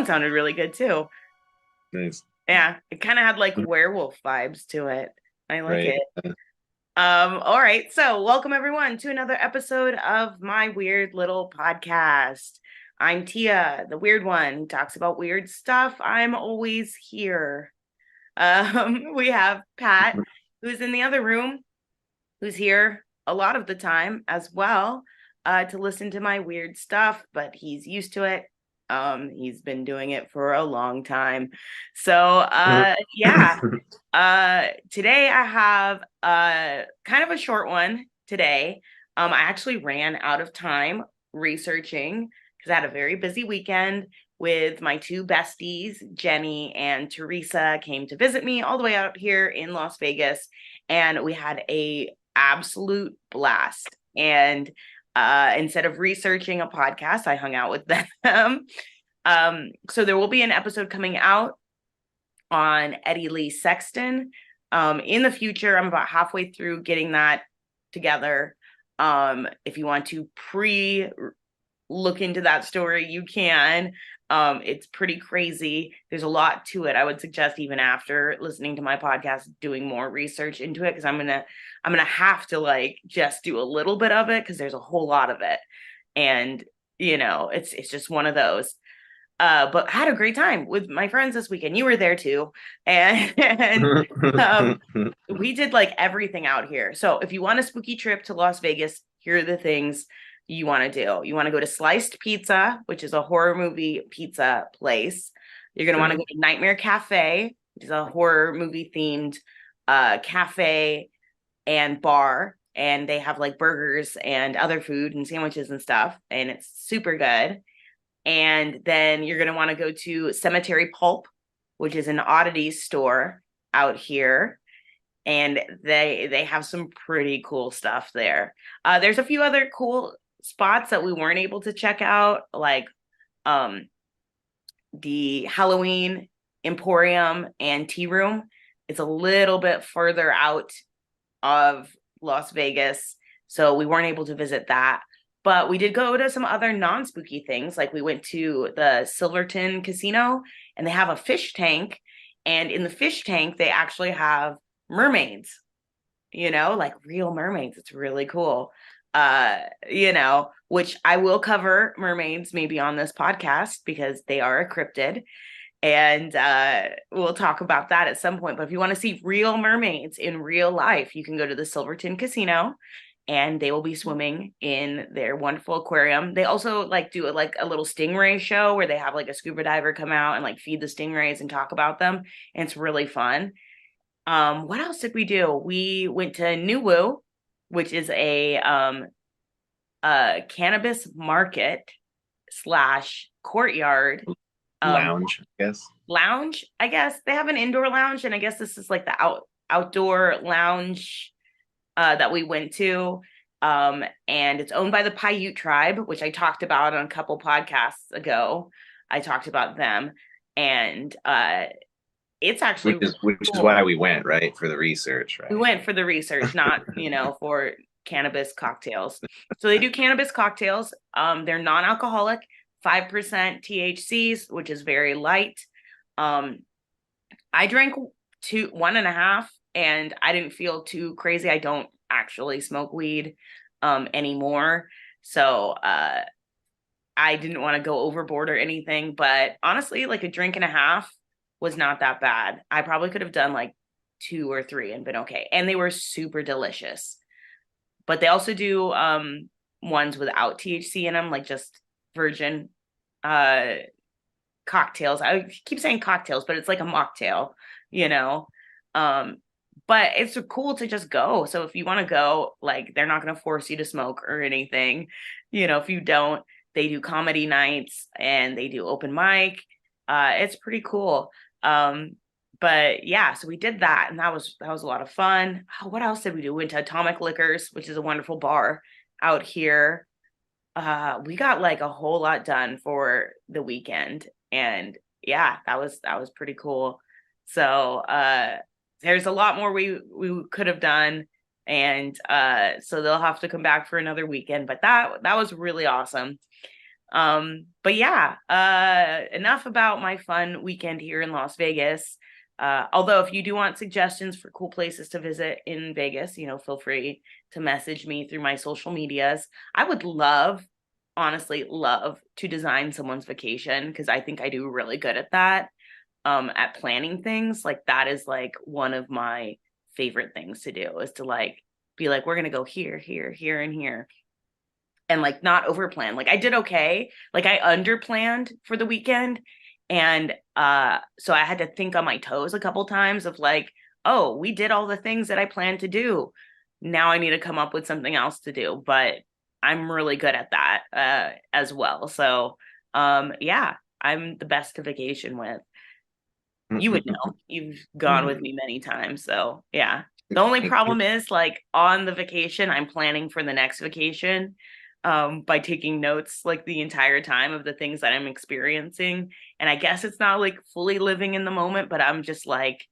one sounded really good too. Nice. Yeah, it kind of had like werewolf vibes to it. I like Right. it. All right. So, welcome everyone to another episode of my weird little podcast. I'm Tia, the weird one who talks about weird stuff. I'm always here. We have Pat, who's in the other room, who's here a lot of the time as well, to listen to my weird stuff, but he's used to it. He's been doing it for a long time. So, yeah. Today I have kind of a short one today. I actually ran out of time researching because I had a very busy weekend with my two besties, Jenny and Teresa, came to visit me all the way out here in Las Vegas, and we had a absolute blast. And instead of researching a podcast, I hung out with them. So there will be an episode coming out on Eddie Lee Sexton. In the future, I'm about halfway through getting that together. If you want to look into that story, you can. It's pretty crazy. There's a lot to it. I would suggest even after listening to my podcast, doing more research into it, because I'm gonna have to like just do a little bit of it because there's a whole lot of it, and it's just one of those. But I had a great time with my friends this weekend. You were there too. And um, we did like everything out here. So if you want a spooky trip to Las Vegas, here are the things you want to do. You want to go to Sliced Pizza, which is a horror movie pizza place. You're going to want to Sure. go to Nightmare Cafe, which is a horror movie themed cafe and bar. And they have like burgers and other food and sandwiches and stuff. And it's super good. And then you're going to want to go to Cemetery Pulp, which is an oddities store out here. And they have some pretty cool stuff there. There's a few other cool spots that we weren't able to check out, like um, the Halloween Emporium and Tea Room. It's a little bit further out of Las Vegas, so we weren't able to visit that. But we did go to some other non-spooky things. Like we went to the Silverton Casino, and they have a fish tank. And in the fish tank, they actually have mermaids, like real mermaids. It's really cool. Which I will cover mermaids maybe on this podcast because they are a cryptid. And we'll talk about that at some point. But if you want to see real mermaids in real life, you can go to the Silverton Casino, and they will be swimming in their wonderful aquarium. They also like do a little stingray show where they have like a scuba diver come out and like feed the stingrays and talk about them. And it's really fun. What else did we do? We went to Nuwu, which is a cannabis market slash courtyard um Lounge, I guess. lounge, I guess. They have an indoor lounge, and I guess this is like the outdoor lounge that we went to. And it's owned by the Paiute tribe, which I talked about on a couple podcasts ago. I talked about them, and it's Which actually is really which is cool. why we went, right? For the research, We right? went for the research, not, for cannabis cocktails. So they do cannabis cocktails. They're non-alcoholic, 5% THCs, which is very light. Um, I drank one and a half, and I didn't feel too crazy. I don't actually smoke weed anymore. So I didn't want to go overboard or anything, but honestly, like a drink and a half was not that bad. I probably could have done like two or three and been okay. And they were super delicious. But they also do ones without THC in them, like just virgin uh cocktails. I keep saying cocktails, but it's like a mocktail, you know. Um, but it's cool to just go. So if you want to go, like they're not going to force you to smoke or anything. If you don't, they do comedy nights and they do open mic. It's pretty cool. But yeah, so we did that, and that was a lot of fun. What else did we do? We went to Atomic Liquors, which is a wonderful bar out here. We got like a whole lot done for the weekend, and yeah, that was pretty cool. So there's a lot more we could have done, and so they'll have to come back for another weekend, but that was really awesome. But yeah, enough about my fun weekend here in Las Vegas. Although if you do want suggestions for cool places to visit in Vegas, feel free to message me through my social medias. I would honestly love to design someone's vacation because I think I do really good at that. At planning things. Like that is like one of my favorite things to do is to like be like, we're gonna go here, here, here, and here. And like not over plan. Like I did okay. Like I under planned for the weekend. And so I had to think on my toes a couple times of like, oh, we did all the things that I planned to do. Now I need to come up with something else to do. But I'm really good at that as well. So yeah, I'm the best to vacation with. You would know. You've gone with me many times. So yeah. The only Thank you. problem is like on the vacation, I'm planning for the next vacation by taking notes like the entire time of the things that I'm experiencing. And I guess it's not like fully living in the moment, but I'm just like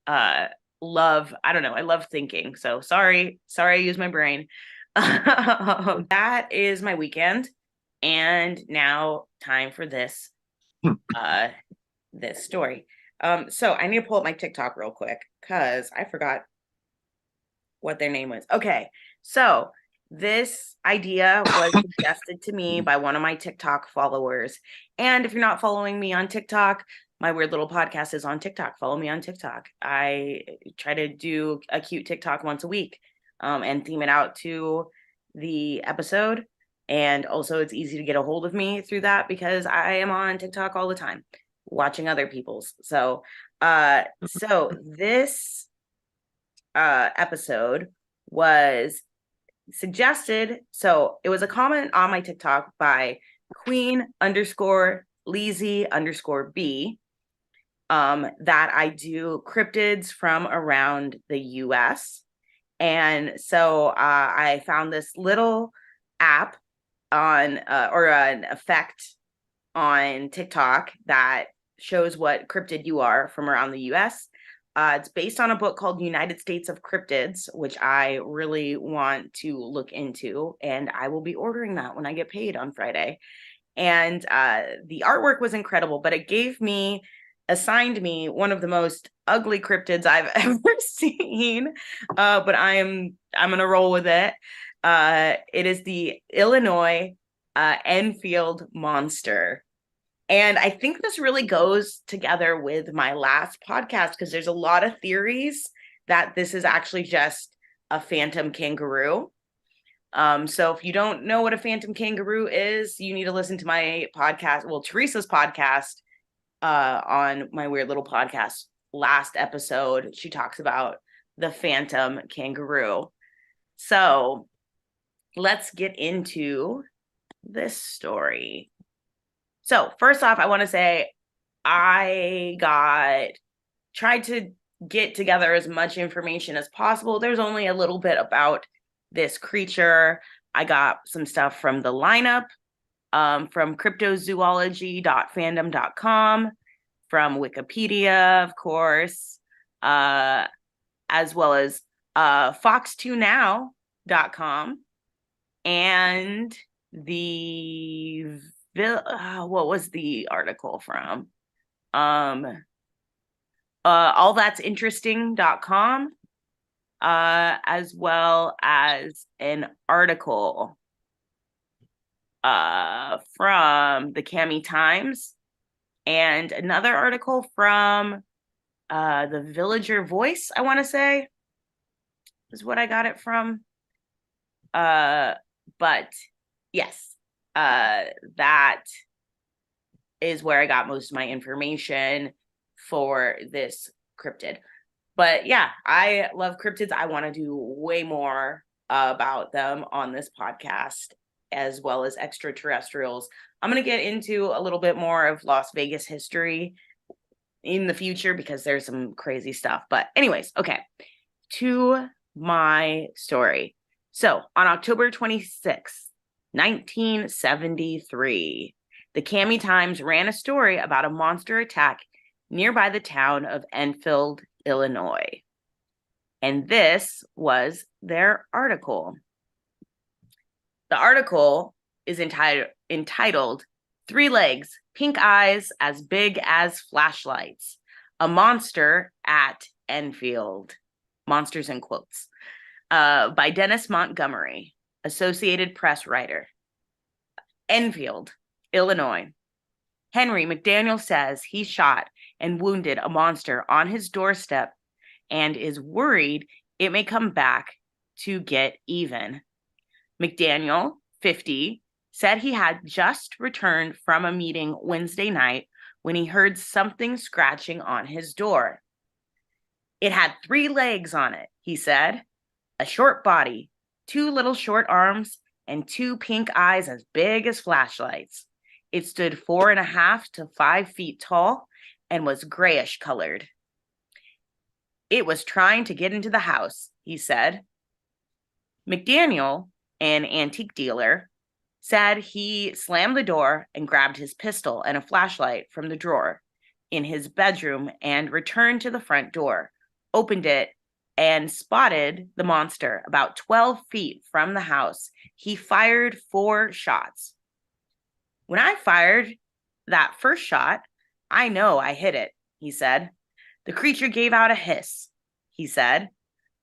I don't know, I love thinking. So sorry I use my brain. That is my weekend. And now time for this story. So I need to pull up my TikTok real quick because I forgot what their name was. Okay, so this idea was suggested to me by one of my TikTok followers. And if you're not following me on TikTok, my weird little podcast is on TikTok. Follow me on TikTok. I try to do a cute TikTok once a week and theme it out to the episode. And also, it's easy to get a hold of me through that because I am on TikTok all the time watching other people's. So this episode was suggested. So it was a comment on my TikTok by Queen_Leezy_B that I do cryptids from around the US. And so I found this little app on or an effect on TikTok that shows what cryptid you are from around the US. It's based on a book called United States of Cryptids, which I really want to look into. And I will be ordering that when I get paid on Friday. And the artwork was incredible, but it assigned me one of the most ugly cryptids I've ever seen. But I'm gonna roll with it. It is the Illinois Enfield monster. And I think this really goes together with my last podcast because there's a lot of theories that this is actually just a phantom kangaroo. So if you don't know what a phantom kangaroo is, you need to listen to my podcast. Well, Teresa's podcast on my weird little podcast last episode. She talks about the phantom kangaroo. So let's get into this story. So first off, I want to say I tried to get together as much information as possible. There's only a little bit about this creature. I got some stuff from the lineup, from cryptozoology.fandom.com, from Wikipedia, of course, as well as fox2now.com and what was the article from? Allthat'sinteresting.com, as well as an article from the Cami Times and another article from the Villager Voice, I want to say, is what I got it from. But yes, that is where I got most of my information for this cryptid. But yeah, I love cryptids. I want to do way more about them on this podcast, as well as extraterrestrials. I'm going to get into a little bit more of Las Vegas history in the future because there's some crazy stuff. But anyways, okay, to my story. So on October 26th, 1973, the Cami Times ran a story about a monster attack nearby the town of Enfield, Illinois. And this was their article. The article is entitled 3 Legs, Pink Eyes as Big as Flashlights, A Monster at Enfield. Monsters in quotes. By Dennis Montgomery, Associated Press writer. Enfield, Illinois. Henry McDaniel says he shot and wounded a monster on his doorstep and is worried it may come back to get even. McDaniel, 50, said he had just returned from a meeting Wednesday night when he heard something scratching on his door. It had 3 legs on it, he said, a short body, 2 little short arms, and 2 pink eyes as big as flashlights. It stood 4.5 to 5 feet tall and was grayish colored. It was trying to get into the house, he said. McDaniel, an antique dealer, said he slammed the door and grabbed his pistol and a flashlight from the drawer in his bedroom and returned to the front door, opened it, and spotted the monster about 12 feet from the house. He fired 4 shots. When I fired that first shot, I know I hit it, he said. The creature gave out a hiss, he said,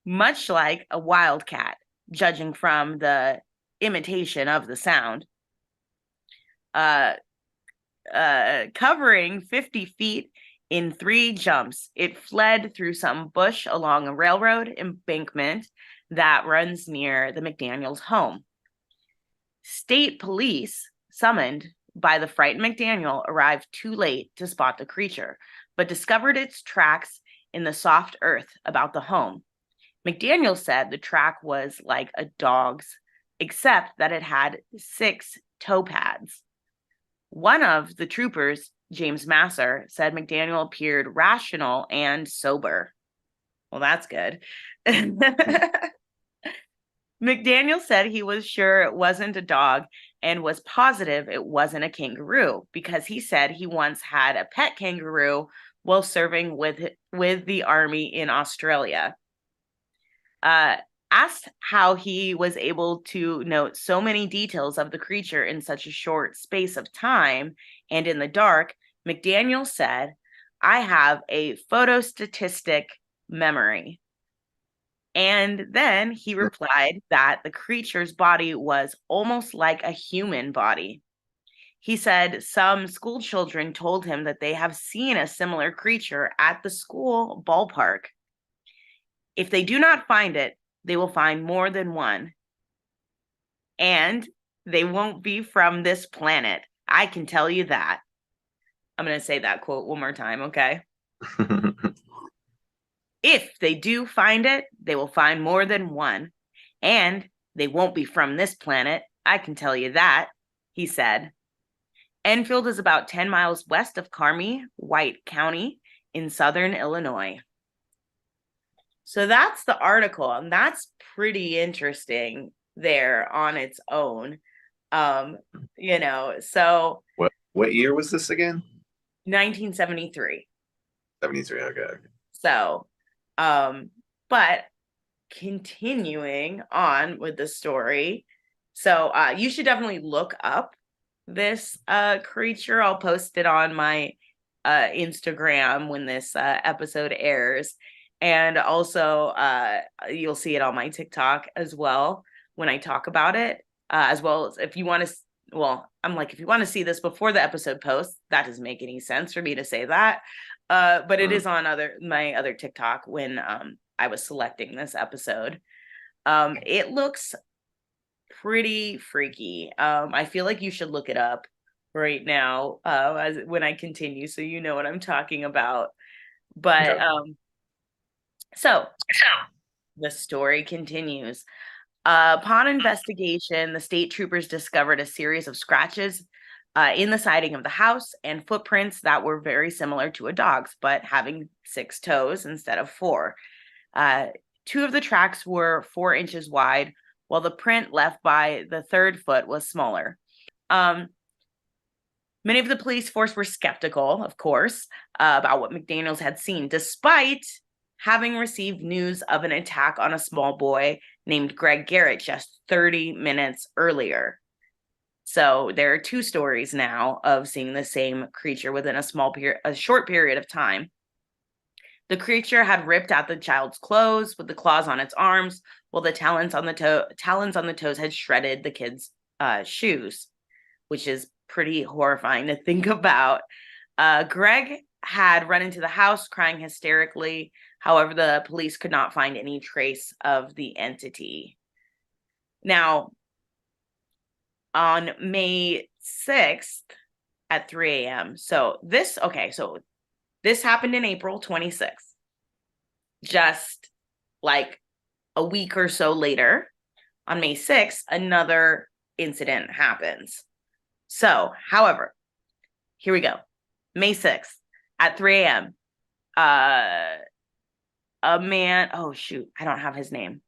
much like a wildcat, judging from the imitation of the sound. Covering 50 feet in 3 jumps, it fled through some bush along a railroad embankment that runs near the McDaniels' home. State police, summoned by the frightened McDaniel, arrived too late to spot the creature, but discovered its tracks in the soft earth about the home. McDaniel said the track was like a dog's, except that it had 6 toe pads. One of the troopers, James Masser, said McDaniel appeared rational and sober. Well, that's good. McDaniel said he was sure it wasn't a dog and was positive it wasn't a kangaroo because he said he once had a pet kangaroo while serving with the army in Australia. Asked how he was able to note so many details of the creature in such a short space of time and in the dark, McDaniel said, I have a photostatistic memory. And then he replied that the creature's body was almost like a human body. He said some school children told him that they have seen a similar creature at the school ballpark. If they do not find it, they will find more than one. And they won't be from this planet. I can tell you that. I'm going to say that quote one more time, okay? If they do find it, they will find more than one. And they won't be from this planet. I can tell you that, he said. Enfield is about 10 miles west of Carmi, White County in southern Illinois. So that's the article, and that's pretty interesting there on its own. So what year was this again? 1973. 73, okay. So, but continuing on with the story. So, you should definitely look up this creature. I'll post it on my Instagram when this episode airs. And also, you'll see it on my TikTok as well when I talk about it, as well as if you want to, if you want to see this before the episode posts, that doesn't make any sense for me to say that. But it is on my other TikTok when I was selecting this episode. It looks pretty freaky. I feel like you should look it up right now when I continue, so you know what I'm talking about. But So the story continues. Upon investigation, the state troopers discovered a series of scratches in the siding of the house and footprints that were very similar to a dog's, but having 6 toes instead of 4. 2 of the tracks were 4 inches wide, while the print left by the 3rd foot was smaller. Many of the police force were skeptical, of course, about what McDaniels had seen, despite having received news of an attack on a small boy named Greg Garrett just 30 minutes earlier. So there are two stories now of seeing the same creature within a short period of time. The creature had ripped out the child's clothes with the claws on its arms, while the talons on the toes had shredded the kid's shoes, which is pretty horrifying to think about. Greg had run into the house crying hysterically. However, the police could not find any trace of the entity. Now, on May 6th at 3 a.m. So this happened in April 26th. Just like a week or so later, on May 6th, another incident happens. So, however, here we go. May 6th at 3 a.m. A man, oh shoot, I don't have his name.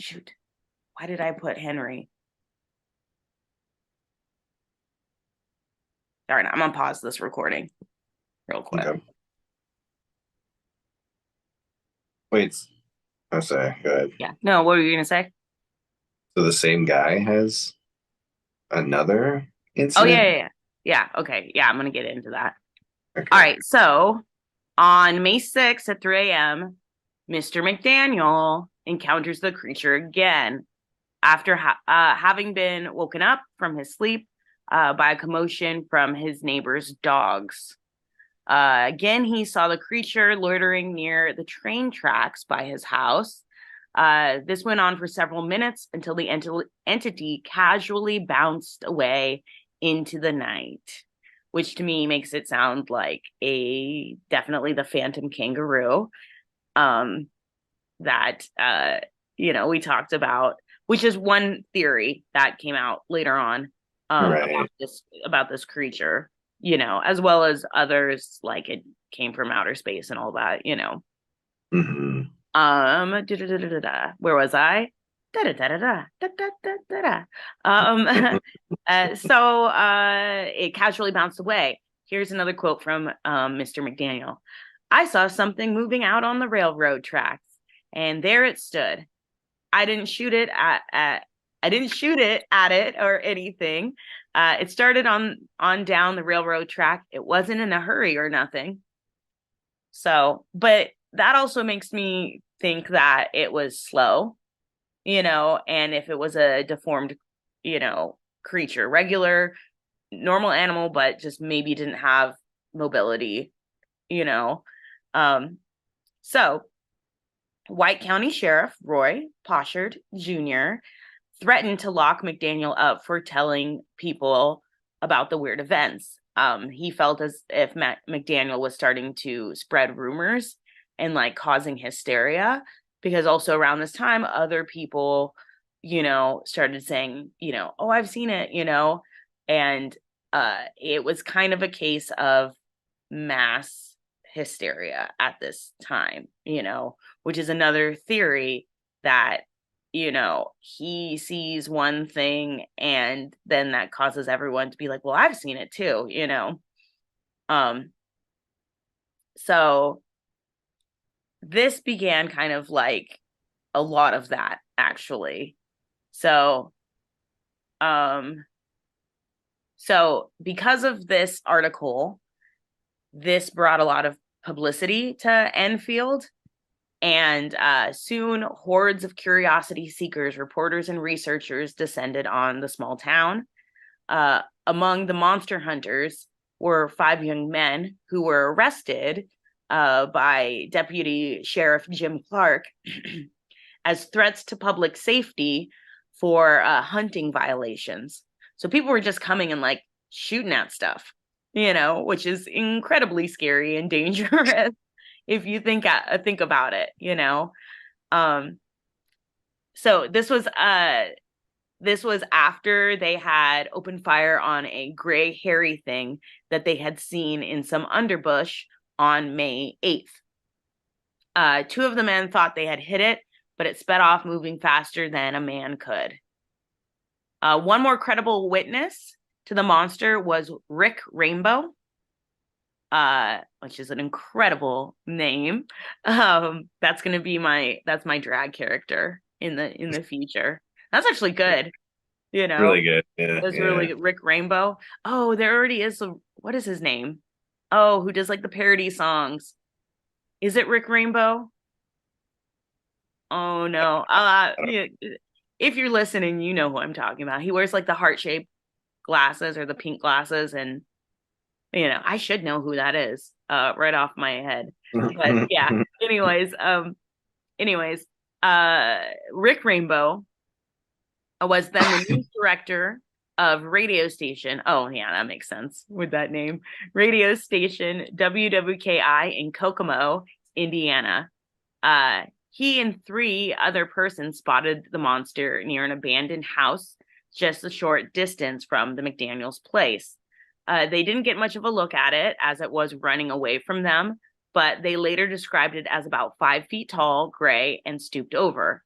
Shoot. Why did I put Henry? Darn, I'm gonna pause this recording real quick. Okay. Wait. I'm sorry. Go ahead. Yeah. No, what were you gonna say? So the same guy has another Oh yeah, incident? yeah, yeah. Yeah, okay. Yeah, I'm gonna get into that. All Okay. right, so on May 6th at 3 a.m., Mr. McDaniel encounters the creature again after having been woken up from his sleep by a commotion from his neighbor's dogs. Again, he saw the creature loitering near the train tracks by his house. This went on for several minutes until the entity casually bounced away into the night, which to me makes it sound like definitely the phantom kangaroo that we talked about, which is one theory that came out later on Right. about this creature, as well as others like it came from outer space and all that. Hmm. Where was I? Um, it casually bounced away. Here's another quote from Mr. McDaniel. I saw something moving out on the railroad tracks, and there it stood. I didn't shoot it I didn't shoot it at it or anything. It started on down the railroad track. It wasn't in a hurry or nothing. So, but that also makes me think that it was slow, and if it was a deformed, creature, regular, normal animal, but just maybe didn't have mobility, you know. Um, so White County Sheriff Roy Poshard Jr. threatened to lock McDaniel up for telling people about the weird events. He felt as if McDaniel was starting to spread rumors and like causing hysteria, because also around this time, other people, started saying, oh, I've seen it, and it was kind of a case of mass hysteria at this time, which is another theory that he sees one thing and then that causes everyone to be like, well, I've seen it too, um so this began kind of like a lot of that, actually. So um so because of this article, this brought a lot of publicity to Enfield. And soon, hordes of curiosity seekers, reporters, and researchers descended on the small town. Among the monster hunters were 5 young men who were arrested by Deputy Sheriff Jim Clark as threats to public safety for hunting violations. So people were just coming and like shooting at stuff, which is incredibly scary and dangerous if you think about it. So this was after they had opened fire on a gray hairy thing that they had seen in some underbush on May 8th. 2 of the men thought they had hit it, but it sped off, moving faster than a man could. One more credible witness to the monster was Rick Rainbow, which is an incredible name. That's my drag character in the future. That's actually good. You know, Really good. Yeah, it was yeah. really good. Rick Rainbow. Oh, there already is a, what is his name? Oh, who does like the parody songs? Is it Rick Rainbow? Oh no. I don't Yeah, if you're listening, you know who I'm talking about. He wears like the heart-shaped glasses or the pink glasses, and I should know who that is right off my head. But yeah, know. anyways, anyways, uh Rick Rainbow was then the news director of radio station. Oh, yeah, that makes sense with that name. Radio station WWKI in Kokomo, Indiana. He and three other persons spotted the monster near an abandoned house just a short distance from the McDaniels' place. They didn't get much of a look at it as it was running away from them, but they later described it as about 5 feet tall, gray, and stooped over.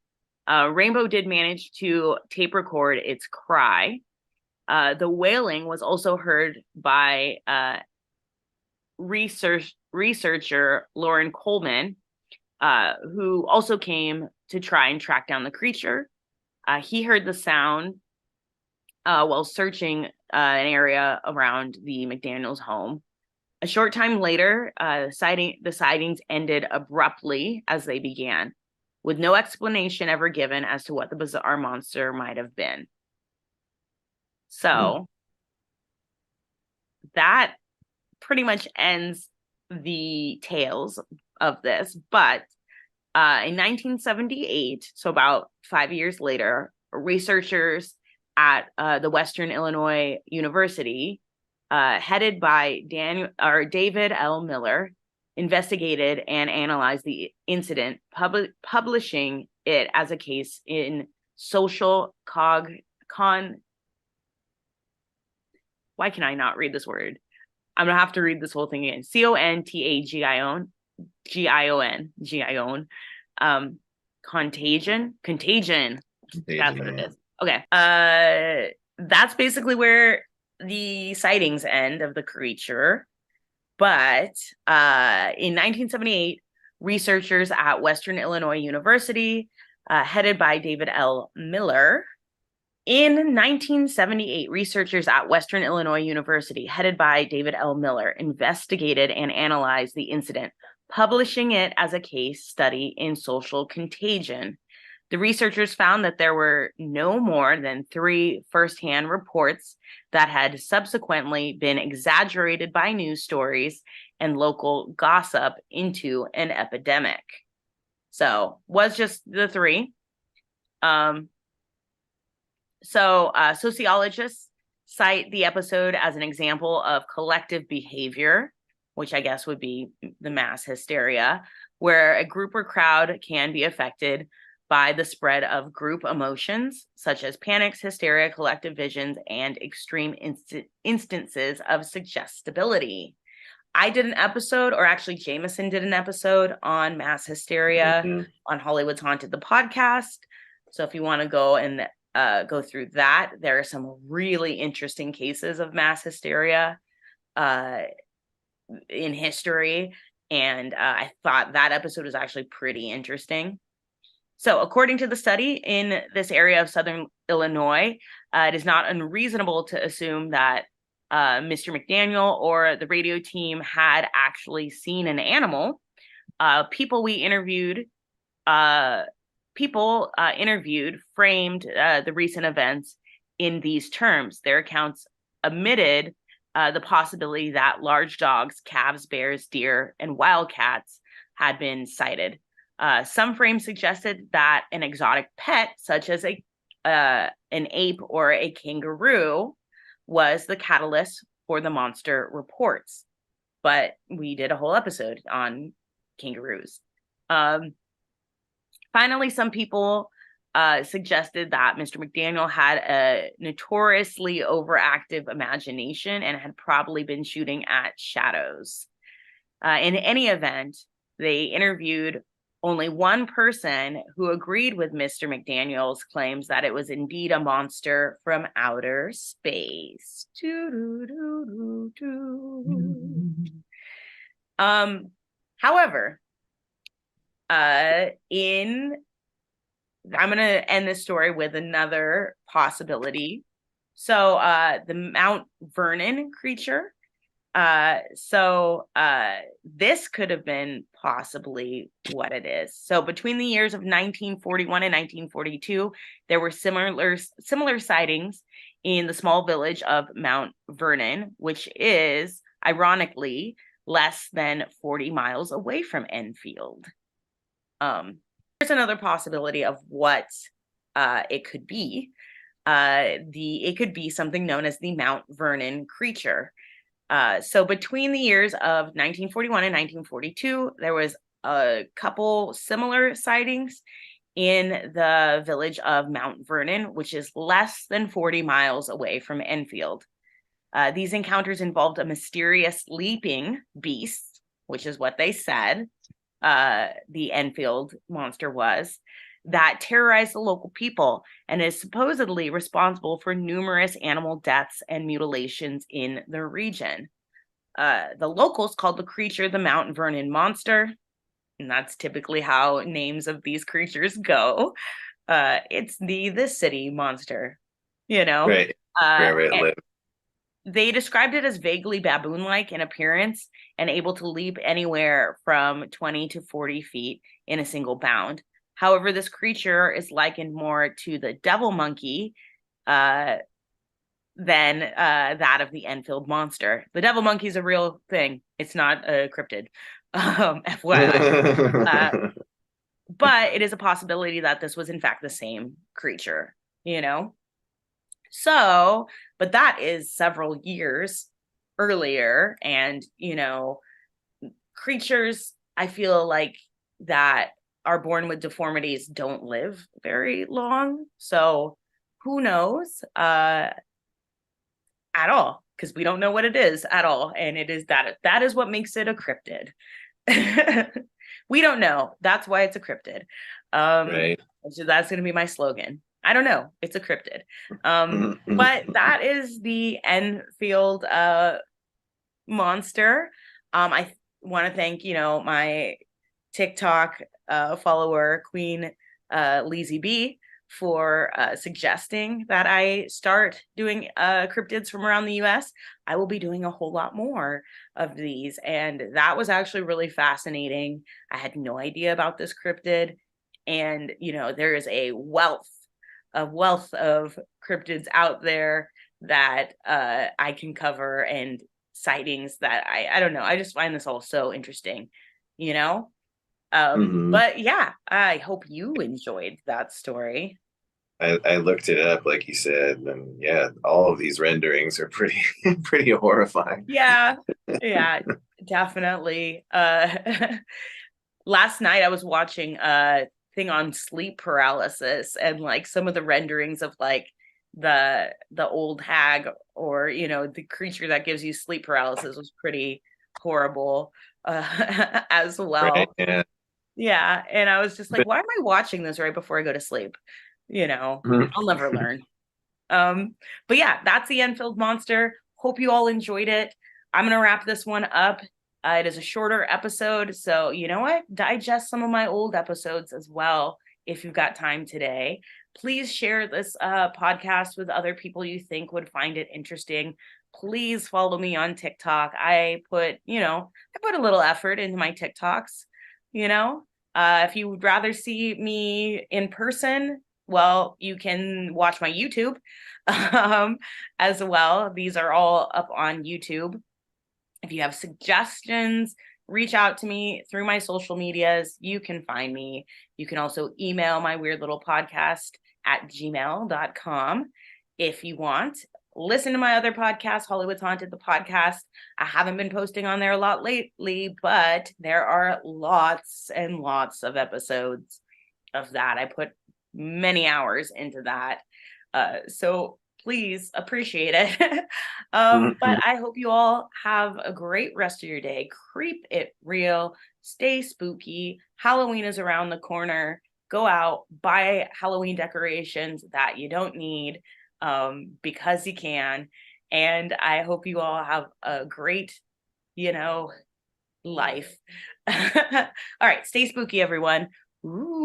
Rainbow did manage to tape record its cry. The wailing was also heard by researcher Lauren Coleman, who also came to try and track down the creature. He heard the sound while searching an area around the McDaniels home. A short time later, the sightings ended abruptly as they began, with no explanation ever given as to what the bizarre monster might have been. So that pretty much ends the tales of this. But in 1978, so about 5 years later, researchers at the Western Illinois University, headed by David L. Miller, investigated and analyzed the incident, publishing it as a case in social con. Why can I not read this word? I'm gonna have to read this whole thing again. Contagion. Contagion. That's what it Yeah. is. Okay. That's basically where the sightings end of the creature. But in 1978, researchers at Western Illinois University, headed by David L. Miller, in 1978, researchers at Western Illinois University, headed by David L. Miller, investigated and analyzed the incident, publishing it as a case study in social contagion. The researchers found that there were no more than 3 firsthand reports that had subsequently been exaggerated by news stories and local gossip into an epidemic. So, was just the 3. Sociologists cite the episode as an example of collective behavior, which I guess would be the mass hysteria, where a group or crowd can be affected by the spread of group emotions such as panics, hysteria, collective visions, and extreme instances of suggestibility. I did an episode, or actually Jameson did an episode on mass hysteria on Hollywood's Haunted, the podcast. So if you want to go and go through that, there are some really interesting cases of mass hysteria in history. And I thought that episode was actually pretty interesting. So, according to the study in this area of Southern Illinois, it is not unreasonable to assume that Mr. McDaniel or the radio team had actually seen an animal. People interviewed framed the recent events in these terms. Their accounts omitted the possibility that large dogs, calves, bears, deer, and wildcats had been sighted. Some frames suggested that an exotic pet, such as an ape or a kangaroo, was the catalyst for the monster reports. But we did a whole episode on kangaroos. Finally, some people suggested that Mr. McDaniel had a notoriously overactive imagination and had probably been shooting at shadows. In any event, they interviewed only one person who agreed with Mr. McDaniel's claims that it was indeed a monster from outer space. However, in I'm going to end this story with another possibility. So, the Mount Vernon creature. This could have been possibly what it is. So between the years of 1941 and 1942, there were similar sightings in the small village of Mount Vernon, which is ironically less than 40 miles away from Enfield. Here's another possibility of what it could be. It could be something known as the Mount Vernon creature. So between the years of 1941 and 1942, there was a couple similar sightings in the village of Mount Vernon, which is less than 40 miles away from Enfield. These encounters involved a mysterious leaping beast, which is what they said the Enfield monster was, that terrorized the local people and is supposedly responsible for numerous animal deaths and mutilations in the region. The locals called the creature the Mount Vernon monster, and that's typically how names of these creatures go. It's the city monster, you know. Right. Uh, Where it and lived. they described it as vaguely baboon-like in appearance and able to leap anywhere from 20 to 40 feet in a single bound. However, this creature is likened more to the devil monkey uh, than that of the Enfield monster. The devil monkey is a real thing. It's not a cryptid, FYI. Uh, but it is a possibility that this was in fact the same creature, you know? So, but that is several years earlier. And, creatures, I feel like that are born with deformities don't live very long. So who knows at all? Because we don't know what it is at all. And it is that is what makes it a cryptid. We don't know. That's why it's a cryptid. Right. So that's going to be my slogan. I don't know. It's a cryptid. But that is the Enfield monster. I want to thank, my TikTok follower, Queen Lazy B, for suggesting that I start doing cryptids from around the US. I will be doing a whole lot more of these. And that was actually really fascinating. I had no idea about this cryptid. And, there is a wealth of cryptids out there that I can cover, and sightings that I don't know. I just find this all so interesting, you know? But yeah, I hope you enjoyed that story. I looked it up, like you said, and yeah, all of these renderings are pretty pretty horrifying. Yeah, yeah, definitely. Last night I was watching a thing on sleep paralysis, and like some of the renderings of like the old hag, or the creature that gives you sleep paralysis, was pretty horrible as Right. well. Yeah. Yeah, and I was just like, But, why am I watching this right before I go to sleep? Mhm. I'll never learn. Um, but yeah, that's the Enfield monster. Hope you all enjoyed it. I'm gonna wrap this one up. It is a shorter episode, so you know what? Digest some of my old episodes as well if you've got time today. Please share this podcast with other people you think would find it interesting. Please follow me on TikTok. I put a little effort into my TikToks, you know. If you would rather see me in person, well, you can watch my YouTube um, as well. These are all up on YouTube. If you have suggestions, reach out to me through my social medias. You can find me. You can also email my weird little podcast at gmail.com if you want. Listen to my other podcast, Hollywood's Haunted, the podcast. I haven't been posting on there a lot lately, but there are lots and lots of episodes of that. I put many hours into that. So please appreciate it. But I hope you all have a great rest of your day. Creep it real. Stay spooky. Halloween is around the corner. Go out, buy Halloween decorations that you don't need because you can. And I hope you all have a great, life. All right, stay spooky, everyone. Ooh.